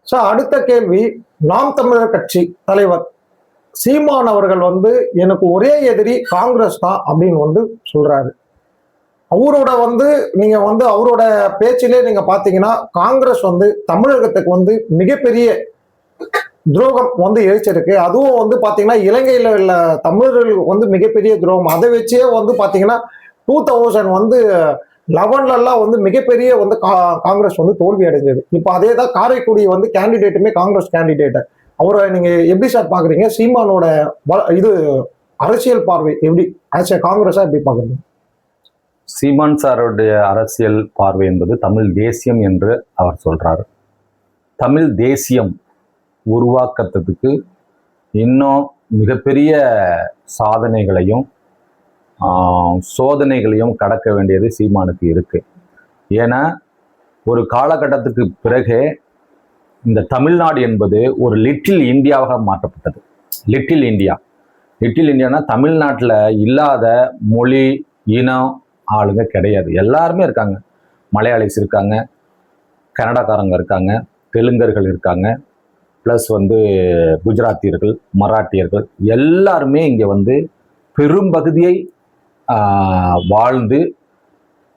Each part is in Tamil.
ஸோ அடுத்த கேள்வி, நாம் தமிழர் கட்சி தலைவர் சீமான் அவர்கள் வந்து எனக்கு ஒரே எதிரி காங்கிரஸ் தான் அப்படின்னு வந்து சொல்றாரு. அவரோட வந்து நீங்க வந்து அவரோட பேச்சிலே நீங்க பாத்தீங்கன்னா காங்கிரஸ் வந்து தமிழகத்துக்கு வந்து மிகப்பெரிய துரோகம் வந்து இழைச்சிருக்கு. அதுவும் வந்து பாத்தீங்கன்னா இலங்கையில உள்ள தமிழர்கள் வந்து மிகப்பெரிய துரோகம். அதை வச்சே வந்து பாத்தீங்கன்னா 2000 வந்து 11 வந்து மிகப்பெரிய வந்து காங்கிரஸ் வந்து தோல்வி அடைஞ்சது. இப்ப அதே தான் காரைக்குடி வந்து கேண்டிடேட்டுமே காங்கிரஸ் கேண்டிடேட். அவரை நீங்க எப்படி சார் பாக்குறீங்க? சீமானோட இது அரசியல் பார்வை எப்படி காங்கிரஸா எப்படி பாக்குறீங்க? சீமான் சாருடைய அரசியல் பார்வை என்பது தமிழ் தேசியம் என்று அவர் சொல்றார். தமிழ் தேசியம் உருவாக்கத்துக்கு இன்னும் மிகப்பெரிய சாதனைகளையும் சோதனைகளையும் கடக்க வேண்டியது சீமானுக்கு இருக்கு. ஏன்னா ஒரு காலகட்டத்துக்கு பிறகு இந்த தமிழ்நாடு என்பது ஒரு லிட்டில் இந்தியாவாக மாற்றப்பட்டது. லிட்டில் இந்தியானா தமிழ்நாட்டில் இல்லாத மொழி இனம் ஆளுங்க கிடையாது. எல்லாருமே இருக்காங்க. மலையாளிஸ் இருக்காங்க, கன்னடக்காரங்க இருக்காங்க, தெலுங்கர்கள் இருக்காங்க, ப்ளஸ் வந்து குஜராத்தியர்கள், மராட்டியர்கள் எல்லாருமே இங்கே வந்து பெரும்பகுதியை வாழ்ந்து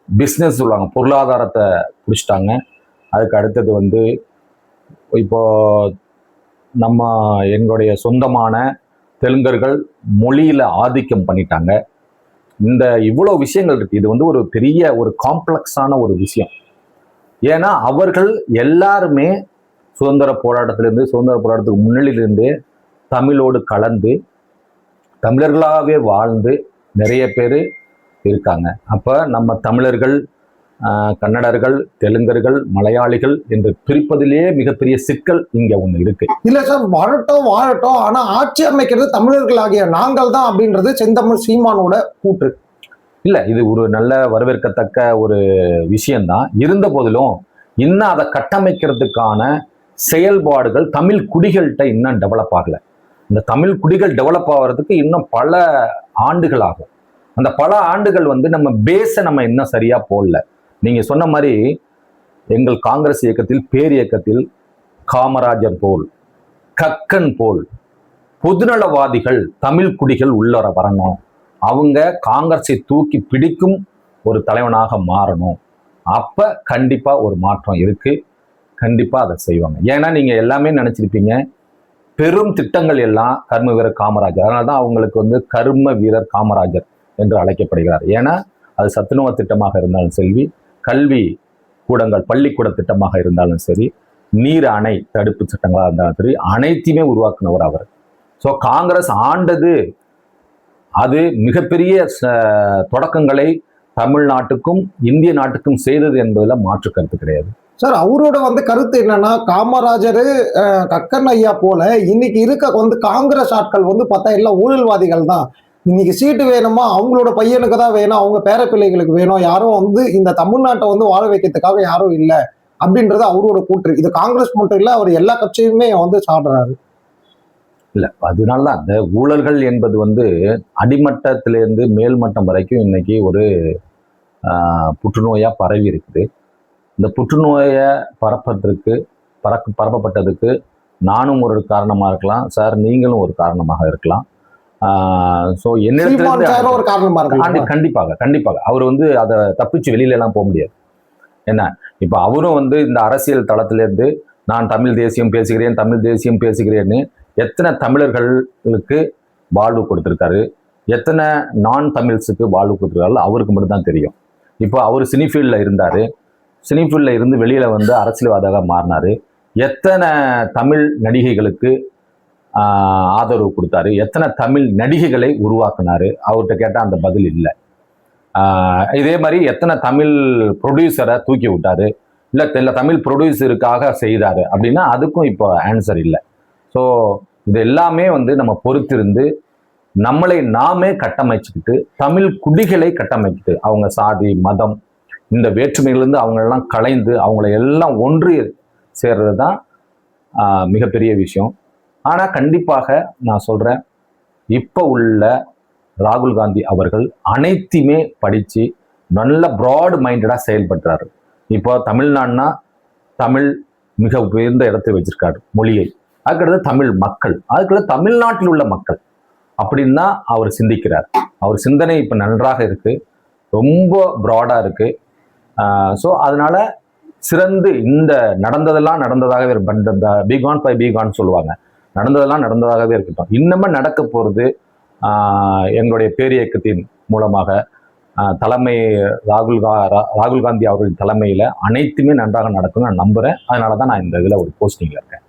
பிஸ்னஸ் சொல்லுவாங்க, பொருளாதாரத்தை பிடிச்சிட்டாங்க. அதுக்கு அடுத்தது வந்து இப்போ நம்ம எங்களுடைய சொந்தமான தெலுங்கர்கள் மொழியில் ஆதிக்கம் பண்ணிட்டாங்க. இந்த இவ்வளோ விஷயங்கள் இருக்கு. இது வந்து ஒரு பெரிய ஒரு காம்ப்ளெக்ஸான ஒரு விஷயம். ஏன்னா அவர்கள் எல்லாருமே சுதந்திர போராட்டத்துக்கு முன்னிலிருந்து தமிழோடு கலந்து தமிழர்களாகவே வாழ்ந்து நிறைய பேர் இருக்காங்க. அப்போ நம்ம தமிழர்கள், கன்னடர்கள், தெலுங்கர்கள், மலையாளிகள் என்று பிரிப்பதிலேயே மிகப்பெரிய சிக்கல் இங்க ஒண்ணு இருக்கு. இல்ல சார், வாழட்டும் ஆனா ஆட்சி அமைக்கிறது தமிழர்கள் ஆகிய நாங்கள் தான் அப்படின்றது செந்தமிழ் சீமானோட கூற்று. இல்ல, இது ஒரு நல்ல வரவேற்கத்தக்க ஒரு விஷயம்தான். இருந்த போதிலும் இன்னும் அதை கட்டமைக்கிறதுக்கான செயல்பாடுகள் தமிழ் குடிகள்கிட்ட இன்னும் டெவலப் ஆகல. இந்த தமிழ் குடிகள் டெவலப் ஆகிறதுக்கு இன்னும் பல ஆண்டுகள் ஆகும். அந்த பல ஆண்டுகள் வந்து நம்ம பேஸை நம்ம இன்னும் சரியா போடல. நீங்க சொன்ன மாதிரி எங்கள் காங்கிரஸ் இயக்கத்தில், பேர் இயக்கத்தில் காமராஜர் போல், கக்கன் போல் பொதுநலவாதிகள் தமிழ் குடிகள் உள்ள வரணும். அவங்க காங்கிரஸை தூக்கி பிடிக்கும் ஒரு தலைவனாக மாறணும். அப்ப கண்டிப்பா ஒரு மாற்றம் இருக்கு. கண்டிப்பா அதை செய்வாங்க. ஏன்னா நீங்க எல்லாமே நினைச்சிருப்பீங்க பெரும் திட்டங்கள் எல்லாம் கர்ம வீரர் காமராஜர். அதனாலதான் அவங்களுக்கு வந்து கர்ம வீரர் காமராஜர் என்று அழைக்கப்படுகிறார். ஏன்னா அது சத்துணவு திட்டமாக இருந்தாலும் சரி, கல்வி கூடங்கள் பள்ளிக்கூட திட்டமாக இருந்தாலும் சரி, நீர் அணை தடுப்பு சட்டங்களாக இருந்தாலும் சரி, அனைத்தையுமே உருவாக்குனவர் அவர். ஸோ காங்கிரஸ் ஆண்டது அது மிகப்பெரிய தொடக்கங்களை தமிழ்நாட்டுக்கும் இந்திய நாட்டுக்கும் செய்தது என்பதில் மாற்று கருத்து கிடையாது. சார், அவரோட வந்து கருத்து என்னன்னா, காமராஜர், கக்கன் ஐயா போல இன்னைக்கு இருக்க வந்து காங்கிரஸ் ஆட்கள் வந்து பார்த்தா எல்லாம் ஊழல்வாதிகள் தான். இன்னைக்கு சீட்டு வேணுமா அவங்களோட பையனுக்கு தான் வேணும், அவங்க பேர பிள்ளைகளுக்கு வேணும், யாரும் வந்து இந்த தமிழ்நாட்டை வந்து வாழ வைக்கிறதுக்காக யாரும் இல்லை அப்படின்றது அவரோட கூற்று. இது காங்கிரஸ் மட்டும் இல்லை, அவர் எல்லா கட்சியுமே வந்து சாடுறாரு. இல்லை, அதனாலதான் அந்த ஊழல்கள் என்பது வந்து அடிமட்டத்திலேருந்து மேல்மட்டம் வரைக்கும் இன்னைக்கு ஒரு புற்றுநோயா பரவி இருக்குது. இந்த புற்றுநோயை பரப்பப்பட்டதுக்கு நானும் ஒரு காரணமாக இருக்கலாம் சார், நீங்களும் ஒரு காரணமாக இருக்கலாம். ஸோ என்னிடத்துல ஒரு காரணமா இருக்கு. கண்டிப்பாக அவர் வந்து அதை தப்பிச்சு வெளியில எல்லாம் போக முடியாது. என்ன, இப்போ அவரும் வந்து இந்த அரசியல் தளத்திலேருந்து நான் தமிழ் தேசியம் பேசுகிறேன்னு எத்தனை தமிழர்களுக்கு வாழ்வு கொடுத்துருக்காரு, எத்தனை நான் தமிழ்ஸுக்கு வாழ்வு கொடுத்துருக்காரு அவருக்கு மட்டும்தான் தெரியும். இப்போ அவர் சினிஃபீல்டில் இருந்தார், சினிஃபீல்டில் இருந்து வெளியில் வந்து அரசியல்வாதியாக மாறினார். எத்தனை தமிழ் நடிகைகளுக்கு ஆதரவு கொடுத்தாரு, எத்தனை தமிழ் நடிகைகளை உருவாக்குனாரு, அவர்கிட்ட கேட்டால் அந்த பதில் இல்லை. இதே மாதிரி எத்தனை தமிழ் ப்ரொடியூசரை தூக்கி விட்டாரு, இல்லை தமிழ் ப்ரொடியூசருக்காக செய்தாரு அப்படின்னா அதுக்கும் இப்போ ஆன்சர் இல்லை. ஸோ இது எல்லாமே வந்து நம்ம பொறுத்திருந்து நம்மளை நாமே கட்டமைச்சுக்கிட்டு தமிழ் குடிகளை கட்டமைக்கிட்டு அவங்க சாதி மதம் இந்த வேற்றுமையிலிருந்து அவங்களெல்லாம் கலைந்து அவங்கள எல்லாம் ஒன்று சேர்றது தான் மிகப்பெரிய விஷயம். ஆனால் கண்டிப்பாக நான் சொல்கிறேன், இப்போ உள்ள ராகுல் காந்தி அவர்கள் அனைத்தையுமே படித்து நல்ல ப்ராட் மைண்டடாக செயல்படுறாரு. இப்போ தமிழ்நாடுனா தமிழ் மிக உயர்ந்த இடத்தை வச்சிருக்காரு மொழியை. அதுக்கடுத்து தமிழ் மக்கள், அதுக்கடுத்து தமிழ்நாட்டில் உள்ள மக்கள் அப்படின்னு தான் அவர் சிந்திக்கிறார். அவர் சிந்தனை இப்போ நன்றாக இருக்கு, ரொம்ப ப்ராடா இருக்கு. ஸோ அதனால சிறந்து இந்த நடந்ததெல்லாம் நடந்ததாகவே பீகான் பை பீகான் சொல்லுவாங்க, நடந்ததெல்லாம் நடந்ததாகவே இருக்கட்டும். இன்னமும் நடக்க போறது எங்களுடைய பேரியக்கத்தின் மூலமாக தலைமை ராகுல் காந்தி அவர்களின் தலைமையில அனைத்துமே நன்றாக நடக்கும்னு நான் நம்புறேன். அதனால தான் நான் இந்த இதுல ஒரு போஸ்டிங்ல இருக்கேன்.